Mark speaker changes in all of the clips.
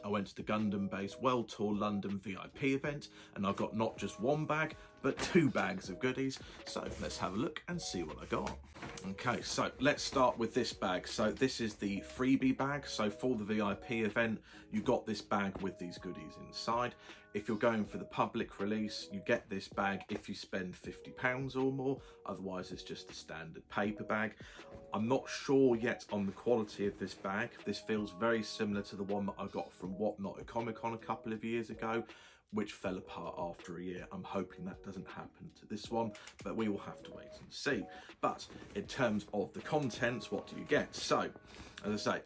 Speaker 1: I went to the Gundam Base World Tour London VIP event, and I got not just one bag, but 2 bags of goodies. So let's have a look and see what I got. Okay, so let's start with this bag. So this is the freebie bag. So for the VIP event, you got this bag with these goodies inside. If you're going for the public release, you get this bag if you spend £50 or more. Otherwise, it's just a standard paper bag. I'm not sure yet on the quality of this bag. This feels very similar to the one that I got from Whatnot at Comic-Con a couple of years ago, which fell apart after a year. I'm hoping that doesn't happen to this one, but we will have to wait and see. But in terms of the contents, what do you get? So, as I say,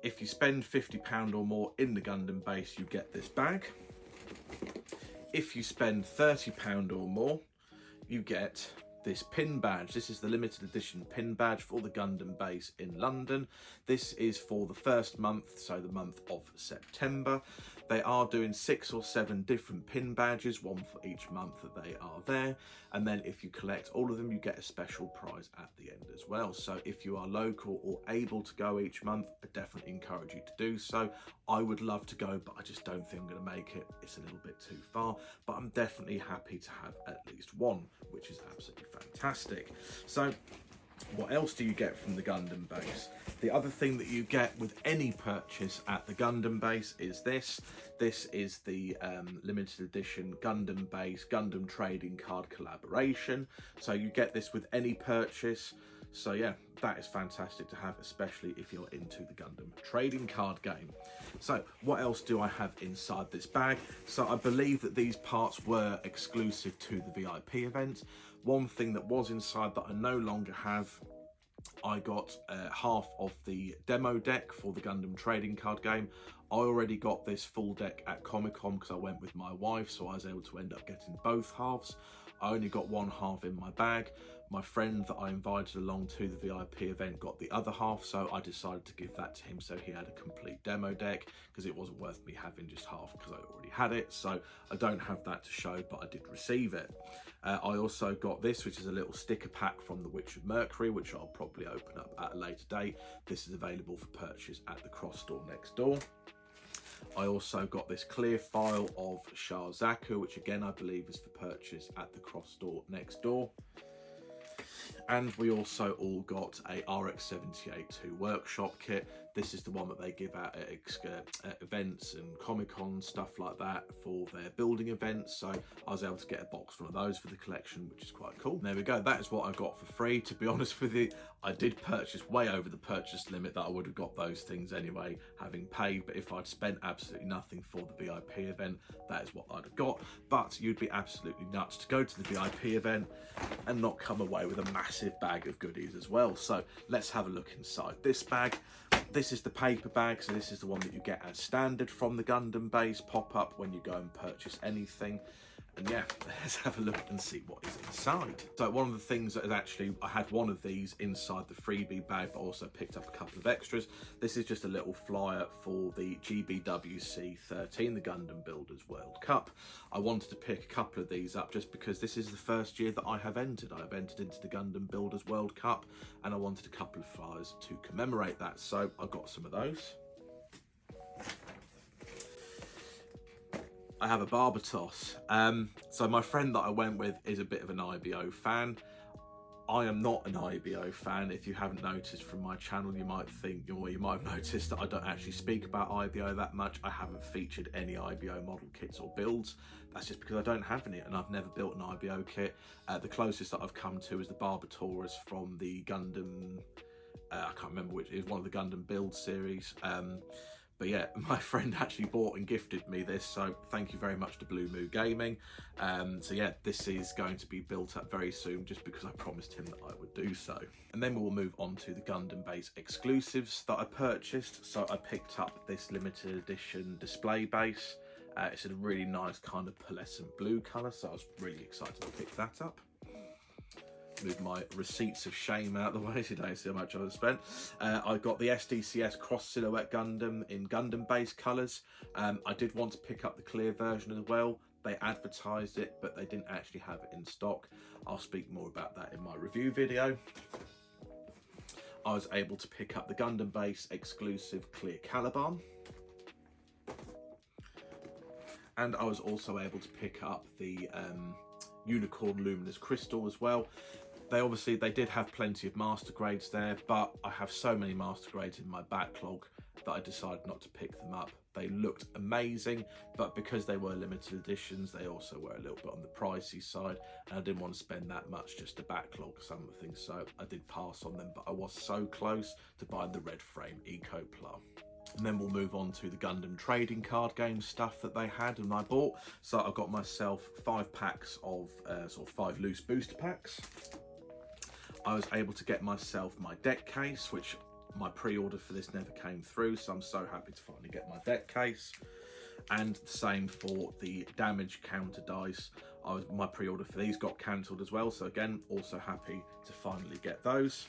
Speaker 1: if you spend £50 or more in the Gundam Base, you get this bag. If you spend £30 or more, you get this pin badge. This is the limited edition pin badge for the Gundam Base in London. This is for the first month, so the month of September. They are doing 6 or 7 different pin badges, one for each month that they are there. And then if you collect all of them, you get a special prize at the end as well. So if you are local or able to go each month, I definitely encourage you to do so. I would love to go, but I just don't think I'm going to make it. It's a little bit too far, but I'm definitely happy to have at least one, which is absolutely fantastic. So what else do you get from the Gundam Base? The other thing that you get with any purchase at the Gundam Base is this. This is the limited edition Gundam Base Gundam trading card collaboration. So you get this with any purchase. So yeah, that is fantastic to have, especially if you're into the Gundam trading card game. So what else do I have inside this bag? So I believe that these parts were exclusive to the VIP event. One thing that was inside that I no longer have, I got half of the demo deck for the Gundam trading card game. I already got this full deck at Comic-Con because I went with my wife, so I was able to end up getting both halves. I only got one half in my bag. My friend that I invited along to the VIP event got the other half, so I decided to give that to him so he had a complete demo deck, because it wasn't worth me having just half because I already had it. So I don't have that to show, but I did receive it. I also got this, which is a little sticker pack from The Witch of Mercury, which I'll probably open up at a later date. This is available for purchase at the cross store next door. I also got this clear file of Shah Zaku, which again I believe is for purchase at the cross store next door. And we also all got a RX-78-2 workshop kit. This is the one that they give out at events and Comic-Con, stuff like that, for their building events. So I was able to get a box full of those for the collection, which is quite cool. There we go, that is what I got for free. To be honest with you, I did purchase way over the purchase limit that I would have got those things anyway, having paid. But if I'd spent absolutely nothing for the VIP event, that is what I'd have got. But you'd be absolutely nuts to go to the VIP event and not come away with a massive bag of goodies as well. So let's have a look inside this bag. This is the paper bag, so this is the one that you get as standard from the Gundam Base pop-up when you go and purchase anything. And yeah, let's have a look and see what is inside. So one of the things that is actually, I had one of these inside the freebie bag, but also picked up a couple of extras. This is just a little flyer for the GBWC 13, the Gundam Builders World Cup. I wanted to pick a couple of these up just because this is the first year that I have entered. I have entered into the Gundam Builders World Cup, and I wanted a couple of flyers to commemorate that. So I got some of those. I have a Barbatos. So my friend that I went with is a bit of an IBO fan. I am not an IBO fan. If you haven't noticed from my channel, you might think, or you might have noticed that I don't actually speak about IBO that much. I haven't featured any IBO model kits or builds. That's just because I don't have any, and I've never built an IBO kit. The closest that I've come to is the Barbatos from the Gundam, I can't remember which, it was one of the Gundam build series. But yeah, my friend actually bought and gifted me this, so thank you very much to Blue Moo Gaming. So yeah, this is going to be built up very soon, just because I promised him that I would do so. And then we will move on to the Gundam Base exclusives that I purchased. So I picked up this limited edition display base. It's a really nice kind of pearlescent blue colour, so I was really excited to pick that up. Move my receipts of shame out of the way so you don't see how much I've spent. I got the SDCS Cross Silhouette Gundam in Gundam Base colours. I did want to pick up the clear version as well. They advertised it, but they didn't actually have it in stock. I'll speak more about that in my review video. I was able to pick up the Gundam Base exclusive clear Caliban. And I was also able to pick up the Unicorn Luminous Crystal as well. They did have plenty of master grades there, but I have so many master grades in my backlog that I decided not to pick them up. They looked amazing, but because they were limited editions, they also were a little bit on the pricey side, and I didn't want to spend that much just to backlog some of the things, so I did pass on them, but I was so close to buying the red frame Eco Plus. And then we'll move on to the Gundam trading card game stuff that they had and I bought. So I got myself 5 packs of sort of 5 loose booster packs. I was able to get myself my deck case, which my pre-order for this never came through, so I'm so happy to finally get my deck case. And the same for the damage counter dice. My pre-order for these got cancelled as well, so again, also happy to finally get those.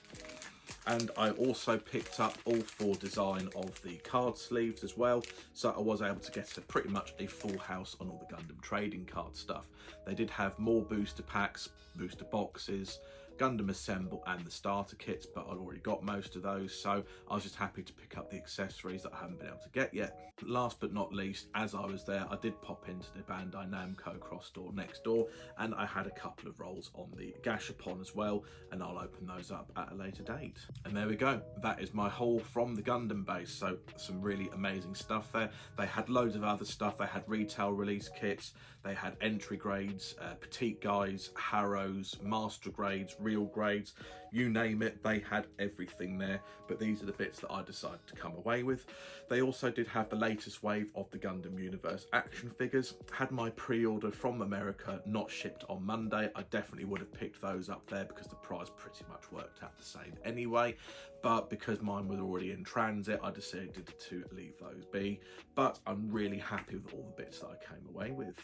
Speaker 1: And I also picked up all 4 design of the card sleeves as well, so I was able to get pretty much a full house on all the Gundam trading card stuff. They did have more booster packs, booster boxes, Gundam Assemble and the starter kits, but I'd already got most of those, so I was just happy to pick up the accessories that I haven't been able to get yet. Last but not least, as I was there, I did pop into the Bandai Namco cross store next door, and I had a couple of rolls on the Gashapon as well, and I'll open those up at a later date. And there we go, that is my haul from the Gundam base, so some really amazing stuff there. They had loads of other stuff. They had retail release kits, they had entry grades, petite guys, Harrows, master grades, real grades, you name it, they had everything there, but these are the bits that I decided to come away with. They also did have the latest wave of the Gundam Universe action figures. Had my pre-order from America not shipped on Monday, I definitely would have picked those up there because the price pretty much worked out the same anyway, but because mine was already in transit, I decided to leave those be, but I'm really happy with all the bits that I came away with.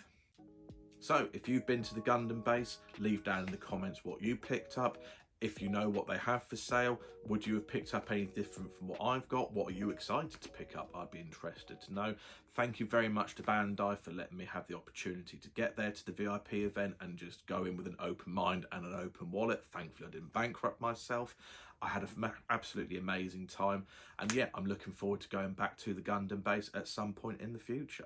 Speaker 1: So if you've been to the Gundam base, leave down in the comments what you picked up. If you know what they have for sale, would you have picked up anything different from what I've got? What are you excited to pick up? I'd be interested to know. Thank you very much to Bandai for letting me have the opportunity to get there to the VIP event and just go in with an open mind and an open wallet. Thankfully, I didn't bankrupt myself. I had an absolutely amazing time. And yeah, I'm looking forward to going back to the Gundam base at some point in the future.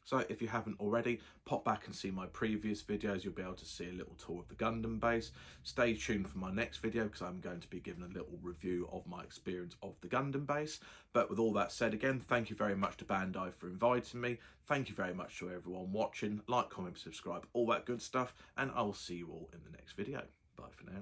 Speaker 1: So if you haven't already, pop back and see my previous videos. You'll be able to see a little tour of the Gundam base. Stay tuned for my next video because I'm going to be giving a little review of my experience of the Gundam base. But with all that said, again, thank you very much to Bandai for inviting me. Thank you very much to everyone watching. Like, comment, subscribe, all that good stuff. And I will see you all in the next video. Bye for now.